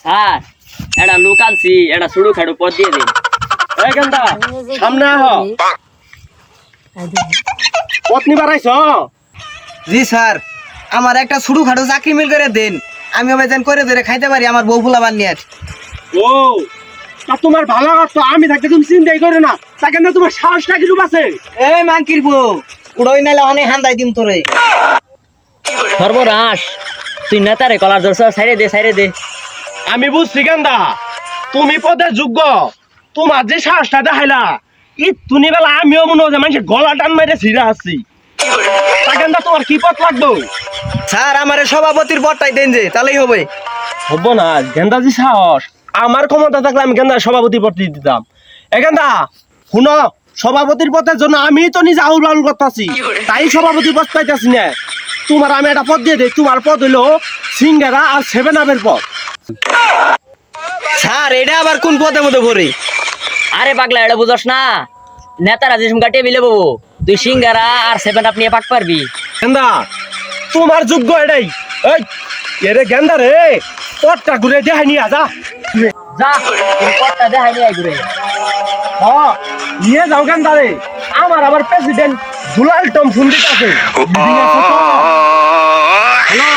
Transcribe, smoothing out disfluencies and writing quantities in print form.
Sir এটা লোক আনছি, এটা শুরু খাড়ু পদ দিয়ে দিন। এই গেন্দা সামনে আহ, পত্নী বাড়াইছ? জি স্যার, আমার একটা ছোট খাটো চাকরি মিল করে দেন, আমি অবেদন করে ধরে খাইতে পারি আমার বউ ফুলা বানিয়ে। ও তা তোমার ভালো কথা, আমি থাকতে তুমি চিন্তাই করে না, তাকে না তোমার সাহসটা কি আছে? এই মাংকির বউ উড়ই নাইলে অনেক হান্দাই দিম তোরে। সর্বনাশ, তুই নেতারে কলার ধরছ, সাইরে দে সাইরে দে। আমি বুঝছি গেন্দা তুমি পদের যোগ্য, তোমার যে সাহসটা দেখাইলা তুমি বেলা আমিও মনে হয় মানুষের গলা টান মাইরে ছিঁড়ে আসছি। তা গেন্দা তোমার কি পথ লাগবো? স্যার আমার সভাপতির পদটাই দেন যে তাহলেই হবে। হব না, গেন্দা যে সাহস, আমার ক্ষমতা থাকলে আমি গেন্দা সভাপতি পদ দিতাম। এ গেন্দা শুনো, সভাপতির পদের জন্য আমি তো নিজে আউল আউল করতেছি, তাই সভাপতি পদ পাইতেছি না। তোমার আমি একটা পদ দিয়ে দিই, তোমার পদ হইলো সিঙ্গারা আর 7 আপের পদ। স্যার এটা আবার কোন পদে মধ্যে পড়ে? আরে পাগলা, এটা বুঝস না? নেতারা যে সময় টেবিলে ববো, তুই সিঙ্গারা আর 7 আপ নিয়ে পাক পারবি। গেন্দা তোমার যোগ্য এটাই। এই এরে গেন্দা রে, পদটা ঘুরে দেখাই নিয়ে যা। যা, তুই পদটা দেখাই নিয়ে আয় ঘুরে। হ্যাঁ নিয়ে যাও গেন্দা রে, আমার আবার প্রেসিডেন্ট দুলাল টম ফোন দিতে আছে। হ্যালো